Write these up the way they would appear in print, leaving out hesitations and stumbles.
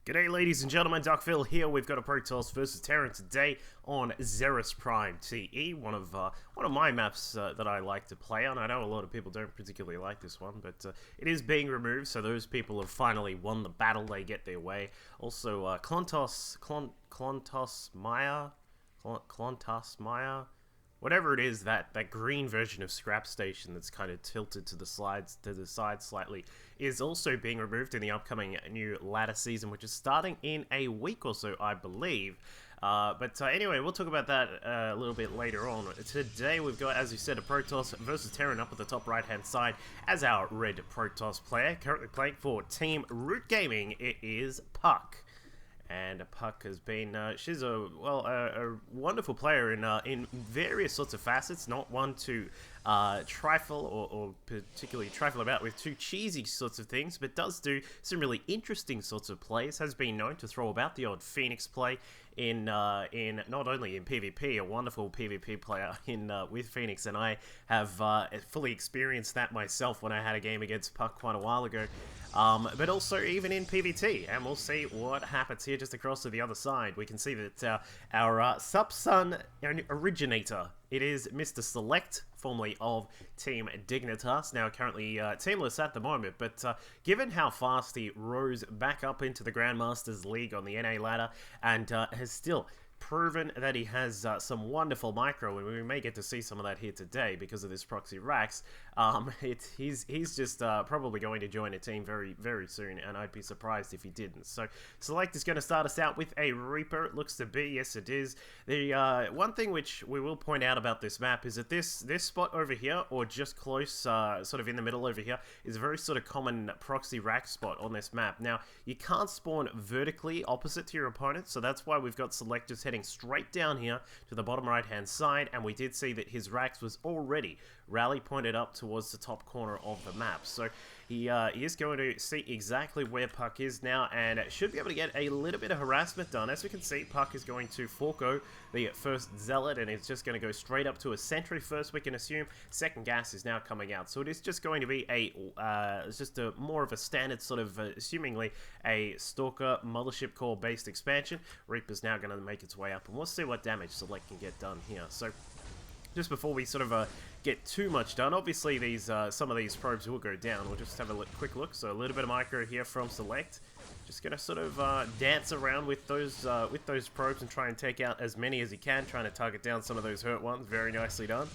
G'day ladies and gentlemen, Duckville here. We've got a Protoss versus Terran today on Xeris Prime TE, one of my maps that I like to play on. I know a lot of people don't particularly like this one, but it is being removed, so those people have finally won the battle. They get their way. Also, Klontos Maya, whatever it is, that green version of Scrap Station that's kind of tilted to the side slightly is also being removed in the upcoming new ladder season, which is starting in a week or so, I believe. But anyway, we'll talk about that a little bit later on. Today we've got, as you said, a Protoss versus Terran up at the top right-hand side as our red Protoss player. Currently playing for Team Root Gaming, it is Puck. And Puck has been, she's a wonderful player in various sorts of facets, not one to trifle or particularly trifle about with too cheesy sorts of things, but does do some really interesting sorts of plays. Has been known to throw about the odd Phoenix play in not only in PvP, a wonderful PvP player in with Phoenix, and I have fully experienced that myself when I had a game against Puck quite a while ago. But also even in PvT, and we'll see what happens here just across to the other side. We can see that our Subsun originator, it is Mr. Select, formerly of Team Dignitas, now currently teamless at the moment, but given how fast he rose back up into the Grandmasters League on the NA ladder, and has still proven that he has some wonderful micro, and we may get to see some of that here today because of this proxy Rax. He's just probably going to join a team very, very soon, and I'd be surprised if he didn't. So Select is going to start us out with a Reaper. It looks to be, yes it is. The one thing which we will point out about this map is that this spot over here, or just close, sort of in the middle over here, is a very sort of common proxy Rax spot on this map. Now, you can't spawn vertically opposite to your opponent, so that's why we've got Select just heading straight down here to the bottom right hand side, and we did see that his Rax was already rally pointed up towards the top corner of the map. So he is going to see exactly where Puck is now, and should be able to get a little bit of harassment done. As we can see, Puck is going to forego the first Zealot, and it's just going to go straight up to a Sentry first, we can assume. Second gas is now coming out, so it is just going to be just a more of a standard sort of, assumingly, a Stalker Mothership Core based expansion. Reaper's now going to make its way up, and we'll see what damage Select can get done here. So just before we sort of get too much done, obviously these some of these probes will go down. We'll just have a quick look. So a little bit of micro here from Select. Just gonna sort of dance around with those probes and try and take out as many as he can, trying to target down some of those hurt ones. Very nicely done.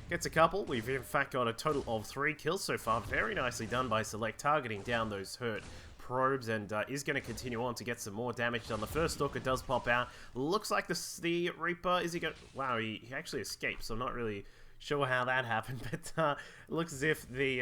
Gets a couple. We've in fact got a total of 3 kills so far. Very nicely done by Select, targeting down those hurt probes, and is going to continue on to get some more damage done. The first Stalker does pop out. Looks like the Reaper, is he going to... Wow, he actually escaped, so I'm not really sure how that happened, but it looks as if the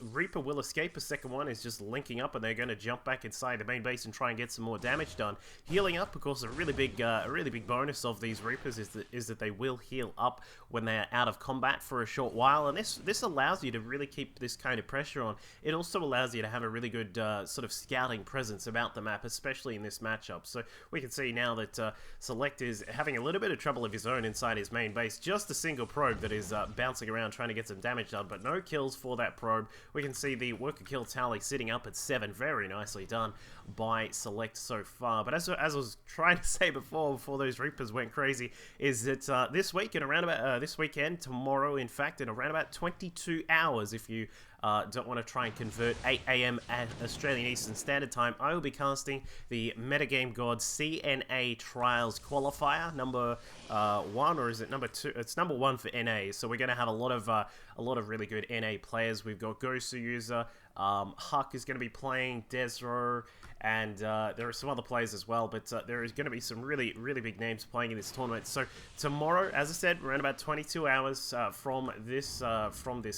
Reaper will escape. A second one is just linking up, and they're going to jump back inside the main base and try and get some more damage done. Healing up, of course, a really big bonus of these Reapers is that they will heal up when they're out of combat for a short while, and this allows you to really keep this kind of pressure on. It also allows you to have a really good sort of scouting presence about the map, especially in this matchup. So we can see now that Select is having a little bit of trouble of his own inside his main base. Just a single probe that is bouncing around trying to get some damage done, but no kills for that probe. We can see the worker kill tally sitting up at 7. Very nicely done by Select so far. But as I was trying to say before those Reapers went crazy, is that this week, in around about this weekend, tomorrow, in fact, in around about 22 hours, if you don't want to try and convert 8 AM at Australian Eastern Standard Time, I will be casting the Midgame God CNA Trials Qualifier, number 1, or is it number 2? It's number 1 for NA. So we're going to have a lot of really good NA players. We've got Gosu User, Huck is going to be playing, Desro, and there are some other players as well, but there is going to be some really, really big names playing in this tournament. So tomorrow, as I said, around about 22 hours from this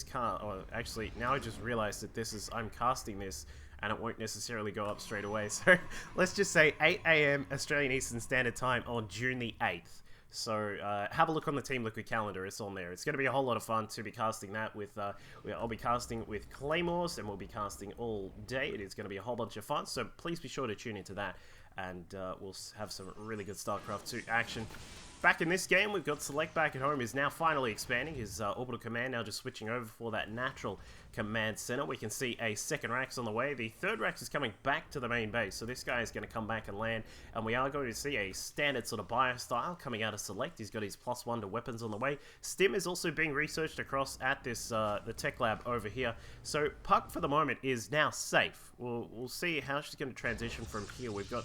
car, or actually, now I just realized that I'm casting this, and it won't necessarily go up straight away. So let's just say 8 AM Australian Eastern Standard Time on June the 8th. So have a look on the Team Liquid calendar, it's on there. It's going to be a whole lot of fun to be casting that with, I'll be casting with Claymores, and we'll be casting all day. It is going to be a whole bunch of fun, so please be sure to tune into that, and we'll have some really good StarCraft 2 action. back in this game, we've got Select back at home. Is now finally expanding his orbital command, now just switching over for that natural command center. We can see a second Rax on the way. The third Rax is coming back to the main base, so this guy is going to come back and land, and we are going to see a standard sort of bio style coming out of Select. He's got his +1 to weapons on the way. Stim is also being researched across at this the tech lab over here. So Puck for the moment is now safe. We'll see how she's going to transition from here. We've got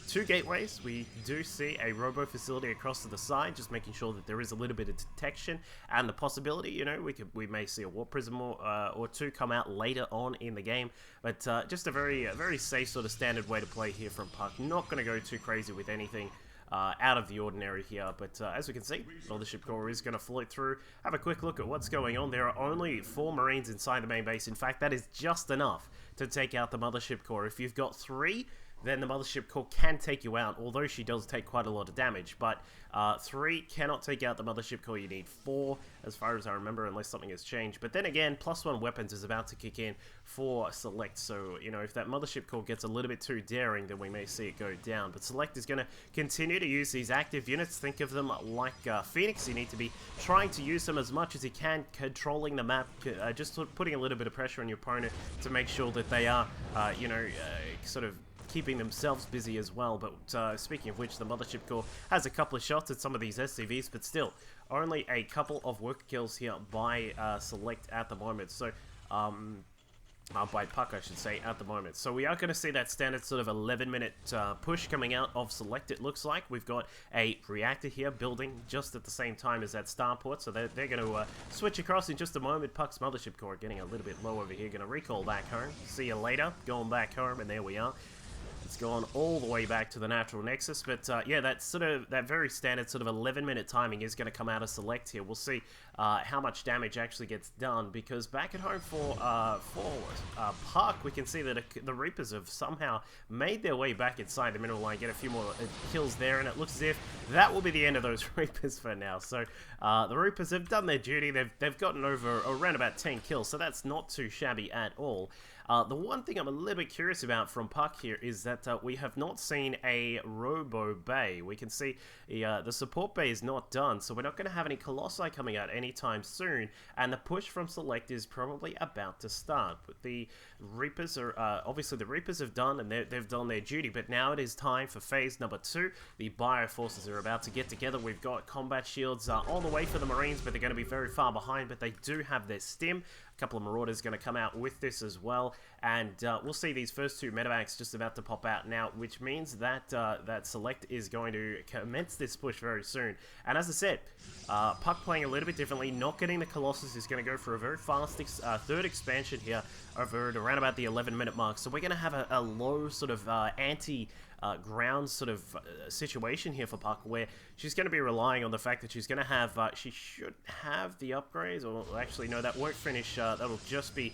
2 gateways. We do see a robo facility across to the side, just making sure that there is a little bit of detection and the possibility, you know, we may see a warp prism or 2 come out later on in the game, but just a very safe sort of standard way to play here from Puck. Not going to go too crazy with anything out of the ordinary here, but as we can see, Mothership Core is going to float through. Have a quick look at what's going on. There are only 4 Marines inside the main base. In fact, that is just enough to take out the Mothership Core. If you've got 3, then the Mothership Core can take you out, although she does take quite a lot of damage. But 3 cannot take out the Mothership Core. You need 4, as far as I remember, unless something has changed. But then again, +1 weapons is about to kick in for Select. So, you know, if that Mothership Core gets a little bit too daring, then we may see it go down. But Select is going to continue to use these active units. Think of them like Phoenix. You need to be trying to use them as much as you can, controlling the map, just sort of putting a little bit of pressure on your opponent to make sure that they are, you know, sort of keeping themselves busy as well. But speaking of which, the Mothership Core has a couple of shots at some of these SCVs, but still, only a couple of worker kills here by Select at the moment. So, by Puck, I should say, at the moment. So we are going to see that standard sort of 11-minute push coming out of Select, it looks like. We've got a reactor here building just at the same time as that starport, so they're going to switch across in just a moment. Puck's Mothership Core getting a little bit low over here. Going to recall back home. See you later. Going back home, and there we are. It's gone all the way back to the natural nexus, but yeah, that very standard sort of 11-minute timing is going to come out of Select here. We'll see how much damage actually gets done, because back at home for Puck, we can see that the Reapers have somehow made their way back inside the mineral line, get a few more kills there, and it looks as if that will be the end of those Reapers for now. So the Reapers have done their duty. They've gotten over around about 10 kills, so that's not too shabby at all. The one thing I'm a little bit curious about from Puck here is that we have not seen a Robo Bay. We can see the support bay is not done, so we're not going to have any Colossi coming out anytime soon, and the push from Select is probably about to start. But the Reapers are, obviously the Reapers have done, and they've done their duty, but now it is time for phase number 2. The Bio Forces are about to get together. We've got combat shields on the way for the Marines, but they're going to be very far behind, but they do have their stim. A couple of Marauders going to come out with this as well, and we'll see these first 2 medevacs just about to pop out now, which means that that Select is going to commence this push very soon. And as I said, Puck playing a little bit differently, not getting the Colossus, is going to go for a very fast 3rd expansion here over at around about the 11-minute mark. So we're going to have a low sort of ground sort of situation here for Puck, where she's going to be relying on the fact that she's going to have, she should have the upgrades, or actually no, that won't finish, that'll just be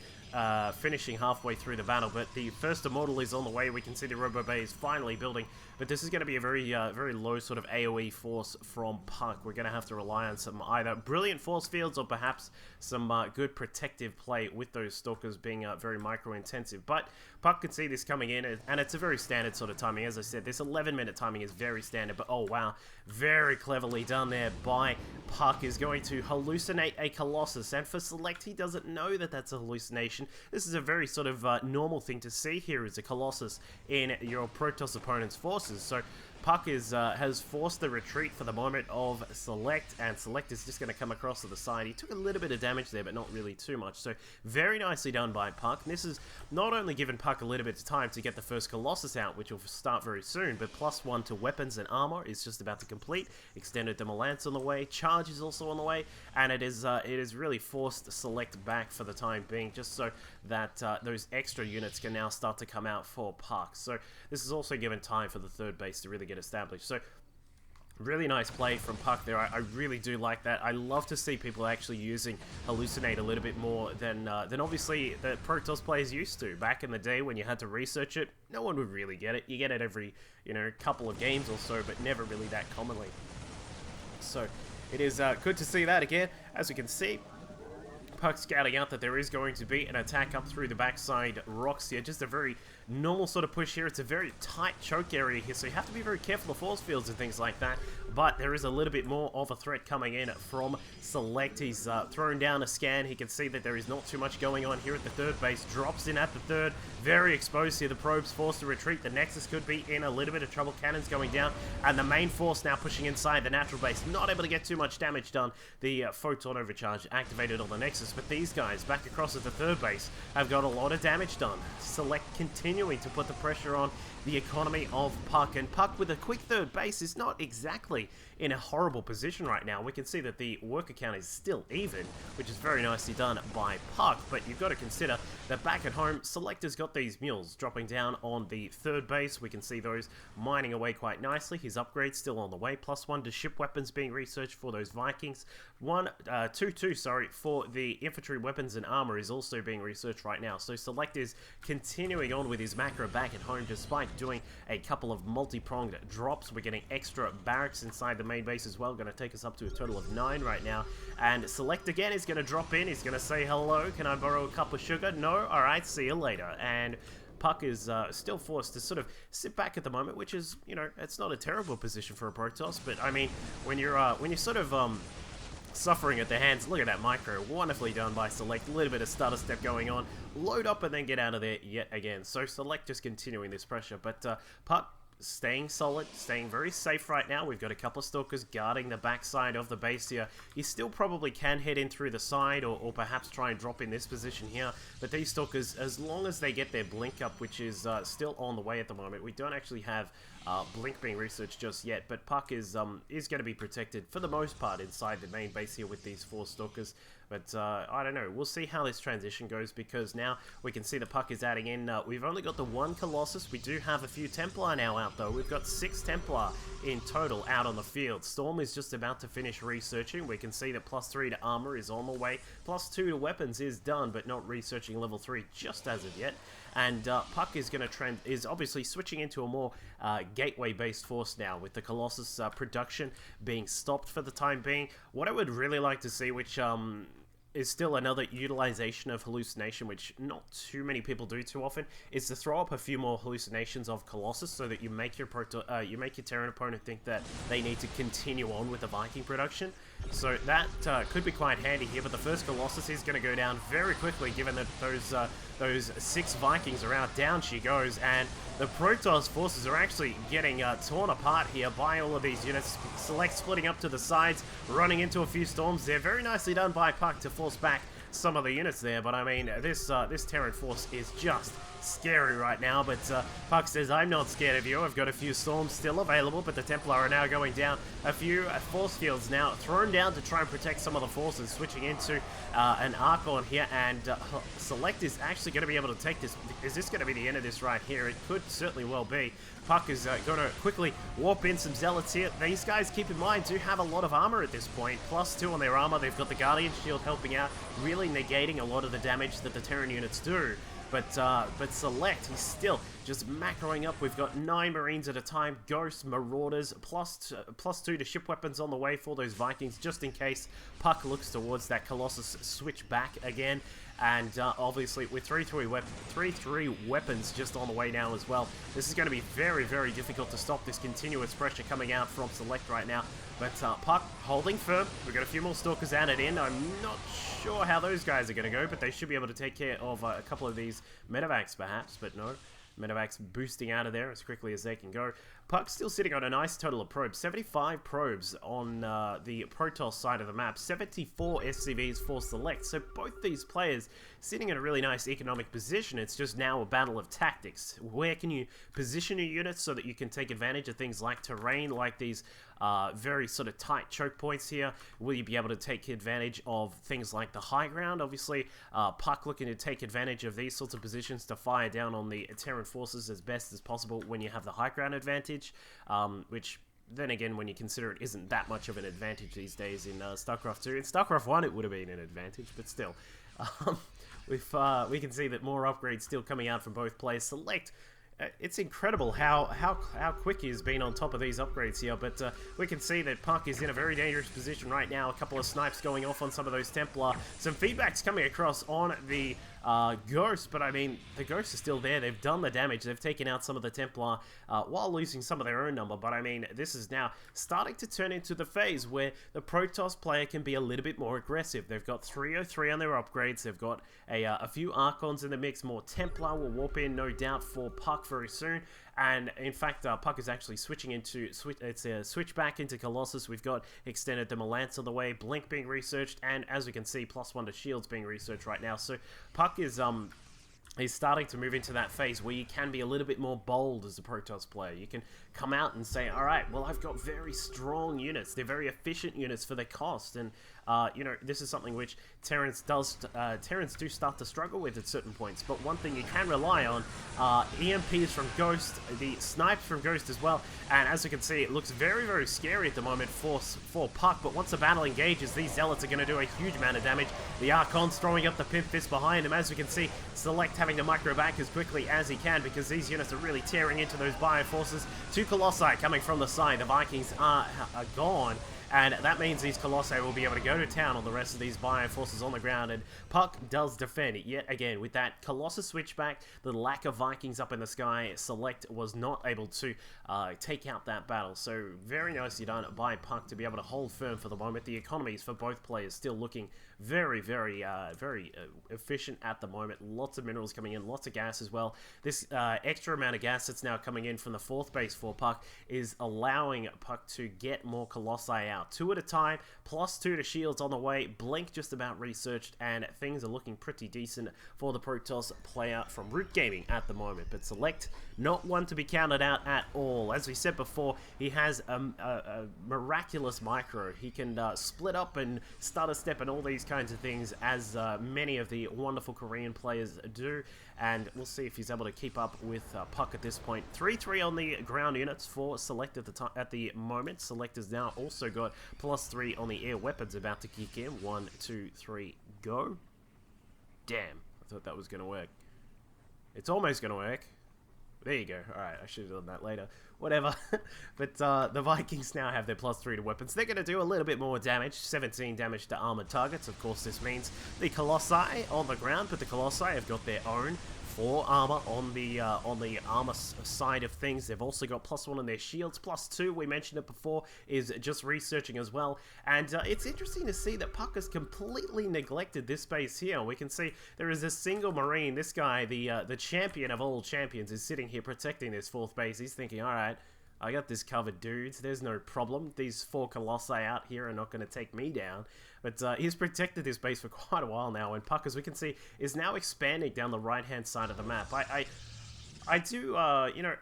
finishing halfway through the battle, but the first Immortal is on the way. We can see the Robo Bay is finally building, but this is going to be a very low sort of AoE force from Puck. We're going to have to rely on some either brilliant force fields or perhaps some good protective play with those Stalkers being very micro-intensive, but Puck can see this coming in, and it's a very standard sort of timing. As I said, this 11-minute timing is very standard, but oh wow, very cleverly done there by Puck. Is going to hallucinate a Colossus, and for Select, he doesn't know that that's a hallucination. This is a very sort of normal thing to see here, is a Colossus in your Protoss opponent's forces. So Puck has forced the retreat for the moment of Select, and Select is just going to come across to the side. He took a little bit of damage there, but not really too much. So very nicely done by Puck. This has not only given Puck a little bit of time to get the first Colossus out, which will start very soon, but +1 to weapons and armor is just about to complete. Extended Demolance on the way. Charge is also on the way, and it is really forced Select back for the time being, just so that those extra units can now start to come out for Puck. So this is also given time for the 3rd base to really get established. So really nice play from Puck there. I really do like that. I love to see people actually using Hallucinate a little bit more than obviously the Protoss players used to. Back in the day when you had to research it, no one would really get it. You get it every, you know, couple of games or so, but never really that commonly. So it is good to see that again. As we can see, Puck scouting out that there is going to be an attack up through the backside rocks here. Just a very normal sort of push here. It's a very tight choke area here, so you have to be very careful of force fields and things like that. But there is a little bit more of a threat coming in from Select. He's thrown down a scan. He can see that there is not too much going on here at the third base. Drops in at the third. Very exposed here. The probe's forced to retreat. The Nexus could be in a little bit of trouble. Cannon's going down. And the main force now pushing inside the natural base. Not able to get too much damage done. The Photon Overcharge activated on the Nexus. But these guys back across at the third base have got a lot of damage done. Select continuing to put the pressure on the economy of Puck. And Puck with a quick third base is not exactly in a horrible position right now. We can see that the worker count is still even, which is very nicely done by Puck, but you've got to consider that back at home, Selector's got these mules dropping down on the third base. We can see those mining away quite nicely. His upgrade's still on the way. +1 to ship weapons being researched for those Vikings. 2-2 for the infantry weapons and armor is also being researched right now. So Select is continuing on with his macro back at home despite doing a couple of multi-pronged drops. We're getting extra barracks inside the main base as well. Going to take us up to a total of 9 right now. And Select again is going to drop in. He's going to say hello. Can I borrow a cup of sugar? No? Alright, see you later. And Puck is still forced to sort of sit back at the moment, which is, you know, it's not a terrible position for a Protoss, but I mean, when you're sort of suffering at the hands, look at that micro, wonderfully done by Select, a little bit of stutter step going on, load up and then get out of there yet again. So Select just continuing this pressure, but Puck staying solid, staying very safe right now. We've got a couple of Stalkers guarding the backside of the base here. He still probably can head in through the side or perhaps try and drop in this position here. But these Stalkers, as long as they get their blink up, which is still on the way at the moment, we don't actually have blink being researched just yet, but Puck is going to be protected for the most part inside the main base here with these 4 Stalkers. But I don't know. We'll see how this transition goes, because now we can see the Puck is adding in. We've only got the 1 Colossus. We do have a few Templar now out, though. We've got 6 Templar in total out on the field. Storm is just about to finish researching. We can see that +3 to armor is on the way. +2 to weapons is done, but not researching level 3 just as of yet. And Puck is going to is obviously switching into a more gateway-based force now, with the Colossus production being stopped for the time being. What I would really like to see, which is still another utilization of hallucination, which not too many people do too often, is to throw up a few more hallucinations of Colossus so that you make your Terran opponent think that they need to continue on with the Viking production. So that could be quite handy here, but the first Colossus is going to go down very quickly, given that those 6 Vikings are out. Down she goes, and the Protoss forces are actually getting torn apart here by all of these units. Select splitting up to the sides, running into a few storms there. Very nicely done by Puck to force back some of the units there, but I mean, this Terran force is just scary right now. But Puck says, I'm not scared of you. I've got a few storms still available, but the Templar are now going down. A few force fields now thrown down to try and protect some of the forces, switching into an Archon here, and Select is actually going to be able to take this. Is this going to be the end of this right here? It could certainly well be. Puck is going to quickly warp in some Zealots here. These guys, keep in mind, do have a lot of armor at this point. +2 on their armor. They've got the Guardian Shield helping out, really negating a lot of the damage that the Terran units do. But Select, he's still just macroing up. We've got 9 Marines at a time, Ghosts, Marauders, +2 to ship weapons on the way for those Vikings, just in case Puck looks towards that Colossus switch back again. And obviously with 3-3 weapons just on the way now as well. This is going to be very, very difficult to stop this continuous pressure coming out from Select right now. But Puck holding firm. We've got a few more Stalkers added in. I'm not sure how those guys are going to go, but they should be able to take care of a couple of these medevacs perhaps, but no. Medevacs boosting out of there as quickly as they can go. Puck's still sitting on a nice total of probes. 75 probes on the Protoss side of the map. 74 SCVs for Select. So both these players sitting in a really nice economic position. It's just now a battle of tactics. Where can you position your units so that you can take advantage of things like terrain, like these very sort of tight choke points here? Will you be able to take advantage of things like the high ground? Obviously, Puck looking to take advantage of these sorts of positions to fire down on the Terran forces as best as possible when you have the high ground advantage, which then again, when you consider it isn't that much of an advantage these days in StarCraft 2. In StarCraft 1 it would have been an advantage, but still. We can see that more upgrades still coming out from both players. Select, it's incredible how quick he's been on top of these upgrades here, but we can see that Puck is in a very dangerous position right now. A couple of snipes going off on some of those Templar. Some feedbacks coming across on the Ghost, but I mean, the Ghost is still there. They've done the damage. They've taken out some of the Templar while losing some of their own number, but I mean, this is now starting to turn into the phase where the Protoss player can be a little bit more aggressive. They've got 303 on their upgrades. They've got a few Archons in the mix. More Templar will warp in, no doubt, for Puck very soon. And in fact, Puck is actually switching into switch back into Colossus. We've got extended Demolance on the way, Blink being researched, and as we can see, +1 to shields being researched right now. So Puck is starting to move into that phase where you can be a little bit more bold as a Protoss player. You can come out and say, all right, well, I've got very strong units. They're very efficient units for their cost. And, you know, this is something which Terrans do start to struggle with at certain points. But one thing you can rely on, EMPs from Ghost, the snipes from Ghost as well. And as you can see, it looks very, very scary at the moment for Puck. But once the battle engages, these Zealots are going to do a huge amount of damage. The Archon's throwing up the Pimp Fist behind him. As we can see, Select having to micro back as quickly as he can because these units are really tearing into those Bioforces. 2 Colossi coming from the side. The Vikings are gone. And that means these Colossi will be able to go to town on the rest of these Bioforces on the ground. And Puck does defend it yet again. With that Colossus switchback, the lack of Vikings up in the sky, Select was not able to take out that battle. So very nicely done by Puck to be able to hold firm for the moment. The economies for both players still looking very, very efficient at the moment. Lots of minerals coming in, lots of gas as well. This extra amount of gas that's now coming in from the 4th base for Puck is allowing Puck to get more Colossi out. 2 at a time, +2 to shields on the way. Blink just about researched, and things are looking pretty decent for the Protoss player from Root Gaming at the moment. But Select, not one to be counted out at all. As we said before, he has a miraculous micro. He can split up and stutter step and all these kinds of things, as many of the wonderful Korean players do. And we'll see if he's able to keep up with Puck at this point. 3-3 on the ground units for Select at the moment. Select has now also got +3 on the air weapons about to kick in. 1, 2, 3, go. Damn, I thought that was going to work. It's almost going to work. There you go. Alright, I should have done that later. Whatever. But the Vikings now have their +3 to weapons. They're going to do a little bit more damage. 17 damage to armored targets. Of course, this means the Colossi on the ground, but the Colossi have got their own 4 armor on the armor side of things. They've also got +1 on their shields. +2, we mentioned it before, is just researching as well. And it's interesting to see that Puck has completely neglected this base here. We can see there is a single Marine. This guy, the champion of all champions, is sitting here protecting this 4th base. He's thinking, all right, I got this covered, dudes. There's no problem. These 4 Colossi out here are not going to take me down. But he's protected this base for quite a while now. And Puck, as we can see, is now expanding down the right-hand side of the map. I do, you know,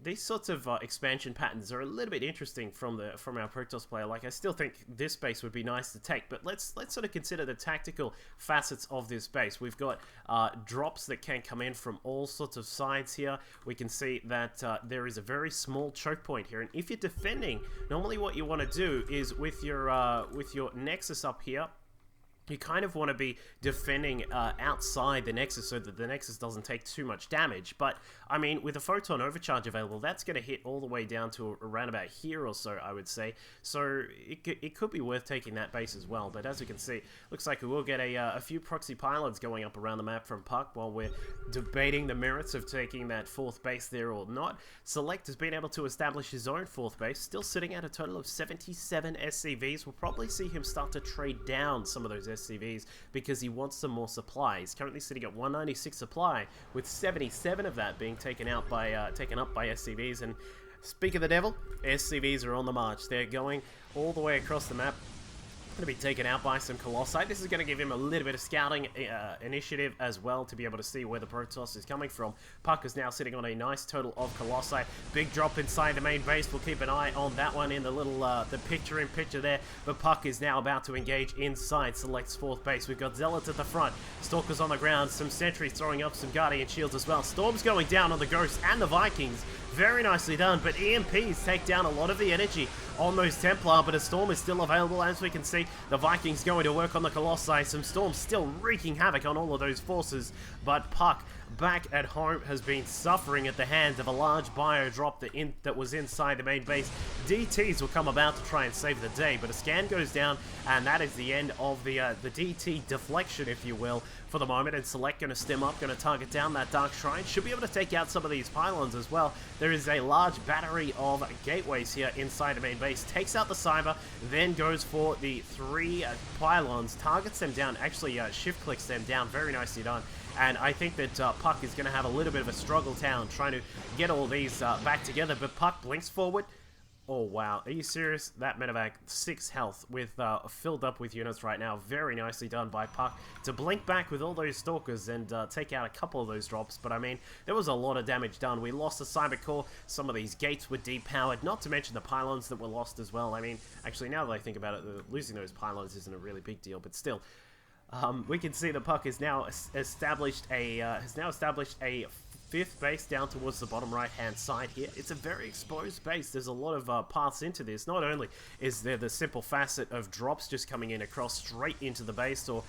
these sorts of expansion patterns are a little bit interesting from our Protoss player. Like, I still think this base would be nice to take, but let's sort of consider the tactical facets of this base. We've got drops that can come in from all sorts of sides here. We can see that there is a very small choke point here, and if you're defending, normally what you want to do is with your Nexus up here, you kind of want to be defending outside the Nexus so that the Nexus doesn't take too much damage. But, I mean, with a Photon Overcharge available, that's going to hit all the way down to around about here or so, I would say. So, it could be worth taking that base as well. But as you can see, looks like we will get a few proxy pylons going up around the map from Puck while we're debating the merits of taking that 4th base there or not. Select has been able to establish his own 4th base, still sitting at a total of 77 SCVs. We'll probably see him start to trade down some of those SCVs because he wants some more supply. He's currently sitting at 196 supply, with 77 of that being taken up by SCVs. And speak of the devil, SCVs are on the march. They're going all the way across the map. Going to be taken out by some Colossi. This is going to give him a little bit of scouting initiative as well to be able to see where the Protoss is coming from. Puck is now sitting on a nice total of Colossi. Big drop inside the main base. We'll keep an eye on that one in the little the picture there. But Puck is now about to engage inside Select's 4th base. We've got Zealots at the front, Stalkers on the ground, some sentries throwing up some Guardian shields as well. Storm's going down on the Ghost and the Vikings. Very nicely done, but EMPs take down a lot of the energy on those Templar, but a Storm is still available. As we can see, see the Vikings going to work on the Colossi. Some storms still wreaking havoc on all of those forces, but Puck back at home has been suffering at the hands of a large bio drop that was inside the main base. DTs will come about to try and save the day, but a scan goes down, and that is the end of the DT deflection, if you will, for the moment. And Select going to stem up, going to target down that Dark Shrine. Should be able to take out some of these pylons as well. There is a large battery of gateways here inside the main base. Takes out the Cyber, then goes for the 3 pylons, targets them down, actually shift clicks them down. Very nicely done. And I think that Puck is going to have a little bit of a struggle town trying to get all these back together. But Puck blinks forward. Oh, wow. Are you serious? That medevac, 6 health with filled up with units right now. Very nicely done by Puck to blink back with all those stalkers and take out a couple of those drops. But, I mean, there was a lot of damage done. We lost the Cyber Core. Some of these gates were depowered, not to mention the pylons that were lost as well. I mean, actually, now that I think about it, losing those pylons isn't a really big deal, but still. We can see the Puck has now established a 5th base down towards the bottom right-hand side here. It's a very exposed base. There's a lot of paths into this. Not only is there the simple facet of drops just coming in across straight into the base or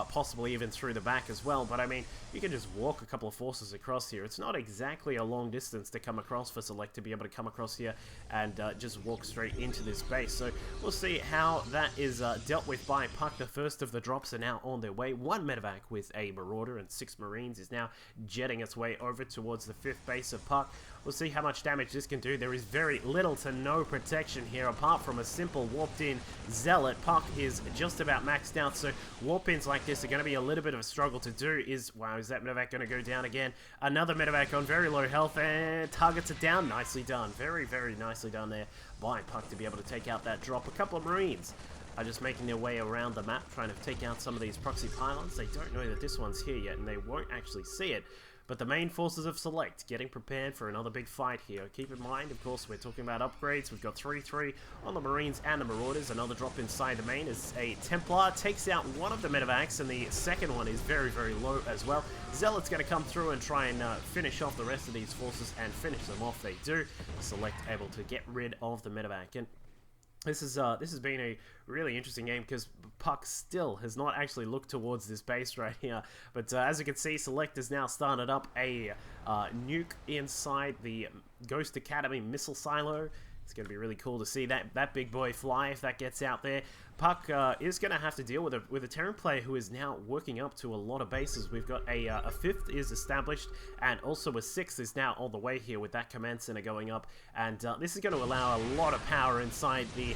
possibly even through the back as well, but I mean, you can just walk a couple of forces across here. It's not exactly a long distance to come across for Select to be able to come across here and just walk straight into this base. So we'll see how that is dealt with by Puck. The first of the drops are now on their way. 1 medevac with a Marauder and 6 Marines is now jetting its way over towards the 5th base of Puck. We'll see how much damage this can do. There is very little to no protection here apart from a simple warped in Zealot. Puck is just about maxed out, so warp ins like this are going to be a little bit of a struggle to do. Wow, is that medevac going to go down again? Another medevac on very low health and targets it down. Nicely done. Very, very nicely done there by Puck to be able to take out that drop. A couple of Marines are just making their way around the map, trying to take out some of these proxy pylons. They don't know that this one's here yet, and they won't actually see it. But the main forces of Select getting prepared for another big fight here. Keep in mind, of course, we're talking about upgrades. We've got 3-3 on the Marines and the Marauders. Another drop inside the main as a Templar takes out one of the medevacs, and the second one is very, very low as well. Zealot's going to come through and try and finish off the rest of these forces and finish them off. They do. Select able to get rid of the medevac. And this has been a really interesting game because Puck still has not actually looked towards this base right here. But as you can see, Select has now started up a nuke inside the Ghost Academy missile silo. It's going to be really cool to see that big boy fly if that gets out there. Puck is going to have to deal with a Terran player who is now working up to a lot of bases. We've got a 5th is established, and also a 6th is now on the way here with that command center going up. And this is going to allow a lot of power inside the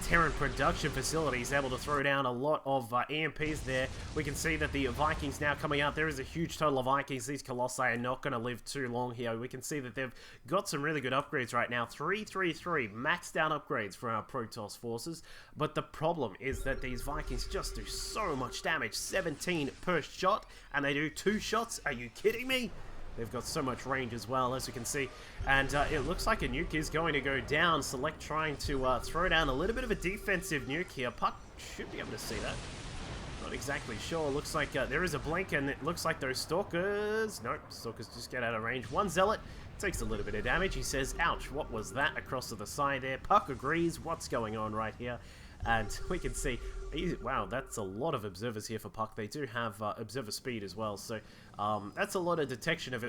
Terran production facilities, able to throw down a lot of EMPs there. We can see that the Vikings now coming out. There is a huge total of Vikings. These Colossi are not going to live too long here. We can see that they've got some really good upgrades right now. 3-3-3 maxed out upgrades for our Protoss forces, but the problem is that these Vikings just do so much damage. 17 per shot, and they do 2 shots. Are you kidding me? They've got so much range as well, as you can see. And it looks like a nuke is going to go down. Select trying to throw down a little bit of a defensive nuke here. Puck should be able to see that. Not exactly sure. Looks like there is a blink, and it looks like those Stalkers... Nope, Stalkers just get out of range. 1 Zealot takes a little bit of damage. He says, ouch, what was that across to the side there? Puck agrees. What's going on right here? And we can see, wow, that's a lot of observers here for Puck. They do have observer speed as well, so that's a lot of detection of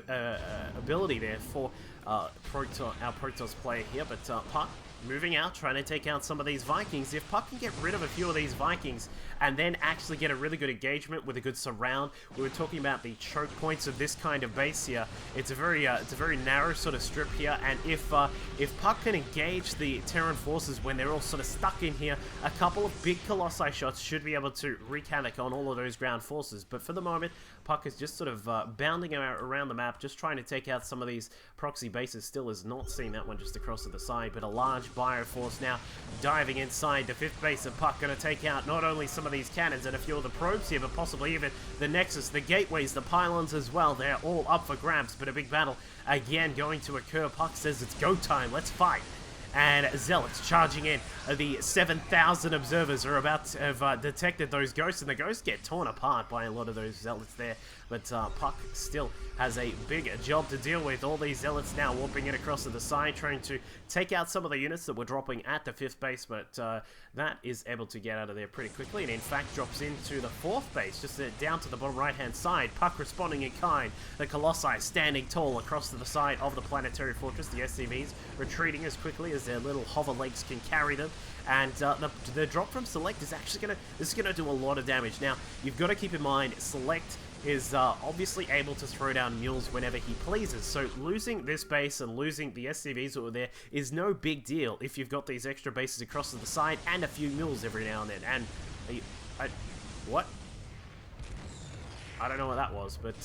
ability there for our Protoss player here. But Puck moving out, trying to take out some of these Vikings. If Puck can get rid of a few of these Vikings and then actually get a really good engagement with a good surround, we were talking about the choke points of this kind of base here. It's a very narrow sort of strip here, and if Puck can engage the Terran forces when they're all sort of stuck in here, a couple of big Colossi shots should be able to wreak havoc on all of those ground forces. But for the moment, Puck is just sort of bounding around the map, just trying to take out some of these proxy bases. Still has not seen that one just across to the side, but a large Bioforce now diving inside the 5th base of Puck, going to take out not only some of these cannons and a few of the probes here, but possibly even the Nexus, the gateways, the pylons as well. They're all up for grabs, but a big battle again going to occur. Puck says it's go time, let's fight. and Zealots charging in. The 7,000 observers are about to have detected those ghosts, and the ghosts get torn apart by a lot of those Zealots there. But Puck still has a big job to deal with. All these Zealots now warping in across to the side, trying to take out some of the units that were dropping at the 5th base, but that is able to get out of there pretty quickly, and in fact drops into the 4th base, just down to the bottom right-hand side. Puck responding in kind. The Colossi standing tall across to the side of the planetary fortress. The SCVs retreating as quickly as their little hover legs can carry them. And the drop from Select is actually gonna do a lot of damage. Now, you've got to keep in mind, Select is obviously able to throw down mules whenever he pleases, so losing this base and losing the SCVs that were there is no big deal if you've got these extra bases across to the side and a few mules every now and then. And what? I don't know what that was, but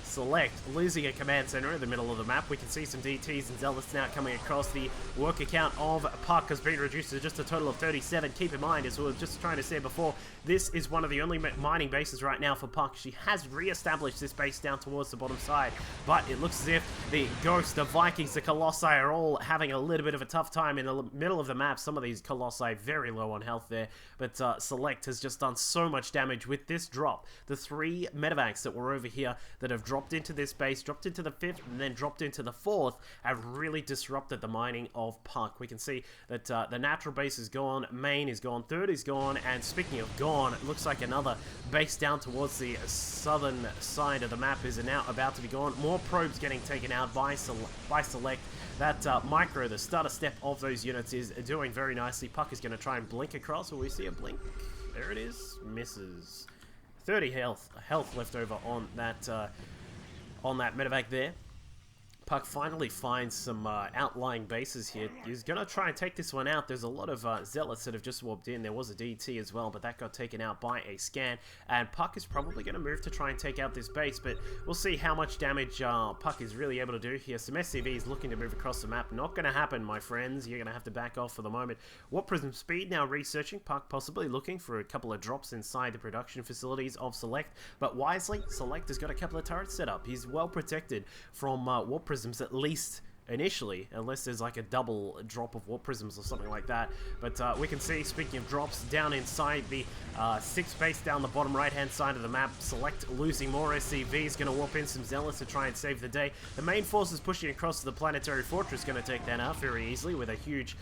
Select losing a command center in the middle of the map. We can see some DTs and Zealots now coming across. The work account of Puck has been reduced to just a total of 37. Keep in mind, as we were just trying to say before, this is one of the only mining bases right now for Puck. She has re-established this base down towards the bottom side, but it looks as if the Ghosts, the Vikings, the Colossi are all having a little bit of a tough time in the middle of the map. Some of these Colossi very low on health there, but Select has just done so much damage with this drop. The 3 medevacs that were over here that have dropped into this base, dropped into the 5th, and then dropped into the 4th, have really disrupted the mining of Puck. We can see that the natural base is gone, main is gone, 3rd is gone, and speaking of gone, it looks like another base down towards the southern side of the map is now about to be gone. More probes getting taken out by Select. That micro, the starter step of those units, is doing very nicely. Puck is going to try and blink across. Will we see a blink? There it is. Misses. 30 health left over on that medevac there. Puck finally finds some outlying bases here. He's going to try and take this one out. There's a lot of Zealots that have just warped in. There was a DT as well, but that got taken out by a scan. And Puck is probably going to move to try and take out this base, but we'll see how much damage Puck is really able to do here. Some SCVs looking to move across the map. Not going to happen, my friends. You're going to have to back off for the moment. Warp Prism Speed now researching. Puck possibly looking for a couple of drops inside the production facilities of Select, but wisely, Select has got a couple of turrets set up. He's well protected from Warp Prism, at least initially, unless there's like a double drop of warp prisms or something like that. But we can see, speaking of drops, down inside the 6th base down the bottom right hand side of the map, Select losing more SCVs, going to warp in some Zealots to try and save the day. The main force is pushing across to the planetary fortress, going to take that out very easily with a huge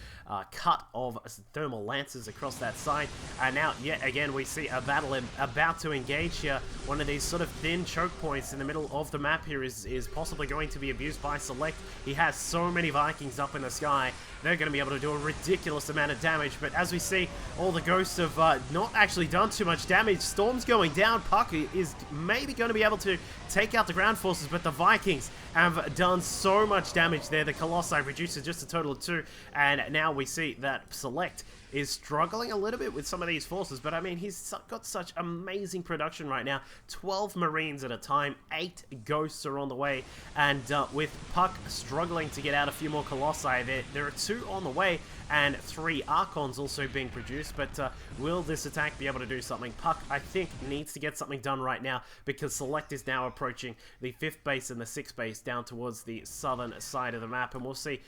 cut of thermal lances across that side. And now yet again we see a battle about to engage here. One of these sort of thin choke points in the middle of the map here is possibly going to be abused by Select. He has so many Vikings up in the sky, they're going to be able to do a ridiculous amount of damage. But as we see, all the Ghosts have not actually done too much damage. Storm's going down. Puck is maybe going to be able to take out the ground forces, but the Vikings have done so much damage there. The Colossi reduced to just a total of 2, and now we see that Select is struggling a little bit with some of these forces, but I mean, he's got such amazing production right now. 12 Marines at a time, 8 Ghosts are on the way, and with Puck struggling to get out a few more Colossi, there are 2 on the way, and 3 Archons also being produced, but will this attack be able to do something? Puck, I think, needs to get something done right now, because Select is now approaching the 5th base and the 6th base down towards the southern side of the map, and we'll see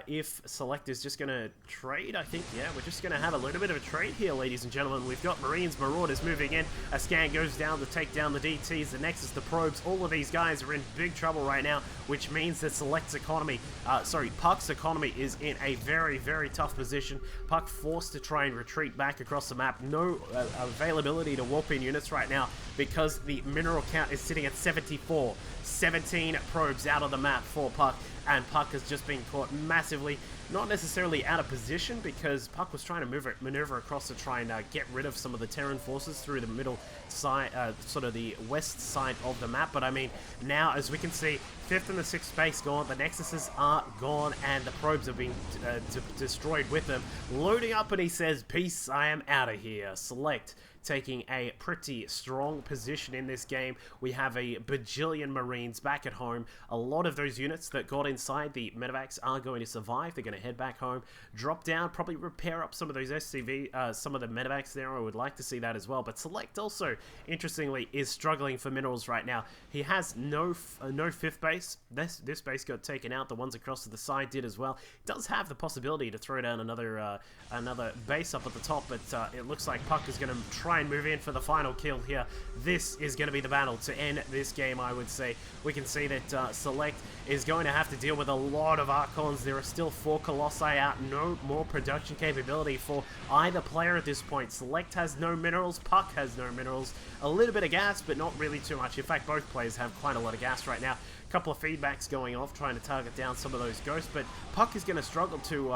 if Select is just going to trade. I think, yeah, we're just going to have a little bit of a trade here, ladies and gentlemen. We've got Marines, Marauders moving in. A scan goes down to take down the DTs, the Nexus, the probes. All of these guys are in big trouble right now, which means that Puck's economy is in a very, very tough position. Puck forced to try and retreat back across the map. No availability to warp in units right now because the mineral count is sitting at 74. 17 probes out of the map for Puck, and Puck has just been caught massively, not necessarily out of position, because Puck was trying to maneuver across to try and get rid of some of the Terran forces through the middle side, sort of the west side of the map. But I mean, now as we can see, 5th and the 6th base gone, the Nexuses are gone, and the probes are being destroyed with them. Loading up, and he says, peace, I am out of here. Select taking a pretty strong position in this game. We have a bajillion Marines back at home. A lot of those units that got inside the medevacs are going to survive. They're going to head back home, drop down, probably repair up some of those SCV, some of the medevacs there. I would like to see that as well. But Select also, interestingly, is struggling for minerals right now. He has no fifth base. This base got taken out. The ones across to the side did as well. Does have the possibility to throw down another base up at the top, but it looks like Puck is going to try and move in for the final kill here. This is going to be the battle to end this game, I would say. We can see that Select is going to have to deal with a lot of Archons. There are still 4 Colossi out. No more production capability for either player at this point. Select has no minerals. Puck has no minerals. A little bit of gas, but not really too much. In fact, both players have quite a lot of gas right now. A couple of feedbacks going off, trying to target down some of those ghosts, but Puck is going to struggle to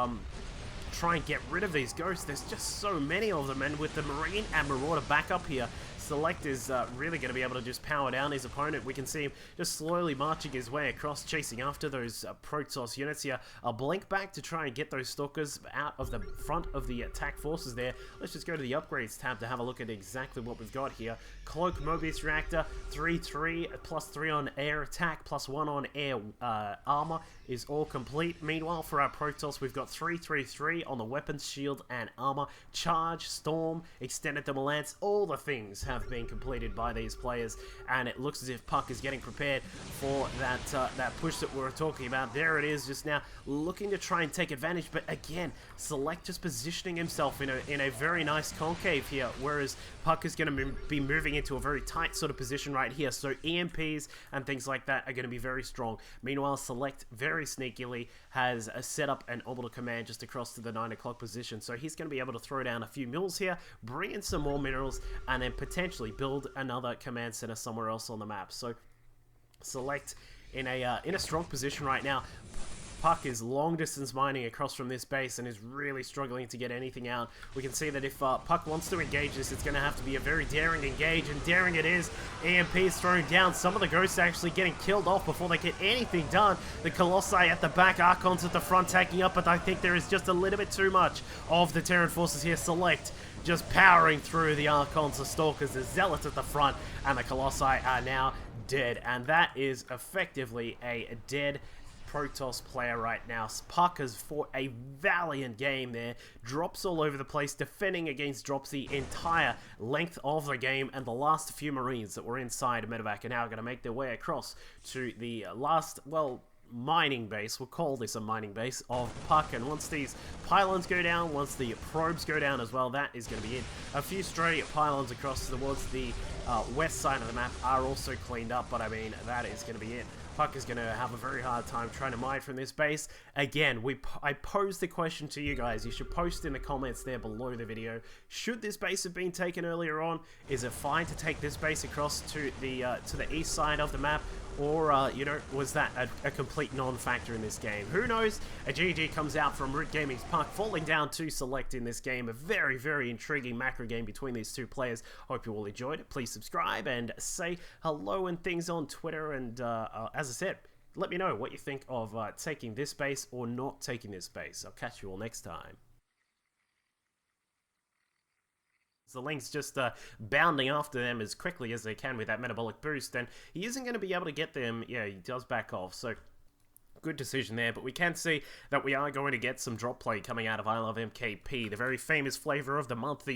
try and get rid of these ghosts. There's just so many of them, and with the Marine and Marauder back up here, Select is really going to be able to just power down his opponent. We can see him just slowly marching his way across, chasing after those Protoss units here. A blink back to try and get those Stalkers out of the front of the attack forces there. Let's just go to the upgrades tab to have a look at exactly what we've got here. Cloak Mobius Reactor, 3-3, +3 on air attack, +1 on air armor is all complete. Meanwhile, for our Protoss, we've got 3-3-3 on the weapons, shield, and armor. Charge, Storm, Extended Thermal Lance, all the things have been completed by these players, and it looks as if Puck is getting prepared for that push that we were talking about. There it is, just now looking to try and take advantage, but again, Select just positioning himself in a very nice concave here, whereas Puck is going to be moving into a very tight sort of position right here, so EMPs and things like that are going to be very strong. Meanwhile, Select very sneakily has set up an orbital command just across to the 9 o'clock position, so he's going to be able to throw down a few mills here, bring in some more minerals, and then potentially build another command center somewhere else on the map. So Select in a strong position right now. Puck is long distance mining across from this base and is really struggling to get anything out. We can see that if Puck wants to engage this, it's going to have to be a very daring engage, and daring it is. EMP is thrown down. Some of the ghosts actually getting killed off before they get anything done. The Colossi at the back, Archons at the front taking up, but I think there is just a little bit too much of the Terran forces here. Select just powering through the Archons, the Stalkers, the Zealots at the front, and the Colossi are now dead. And that is effectively a dead Protoss player right now. Puck has fought a valiant game there. Drops all over the place, defending against drops the entire length of the game, and the last few Marines that were inside Medevac are now going to make their way across to the last, well, mining base. We'll call this a mining base of Puck, and once these pylons go down, once the probes go down as well, that is going to be it. A few stray pylons across towards the west side of the map are also cleaned up, but I mean, that is going to be it. Puck is going to have a very hard time trying to mine from this base. Again, I posed the question to you guys. You should post in the comments there below the video. Should this base have been taken earlier on? Is it fine to take this base across to the east side of the map? Or, you know, was that a complete non-factor in this game? Who knows? A GG comes out from Root Gaming's Puck, falling down to Select in this game. A very, very intriguing macro game between these two players. Hope you all enjoyed it. Please subscribe and say hello and things on Twitter. And as I said, let me know what you think of taking this base or not taking this base. I'll catch you all next time. The Link's just bounding after them as quickly as they can with that metabolic boost, and he isn't going to be able to get them. Yeah, he does back off, so good decision there. But we can see that we are going to get some drop play coming out of I Love MKP, the very famous flavor of the month, the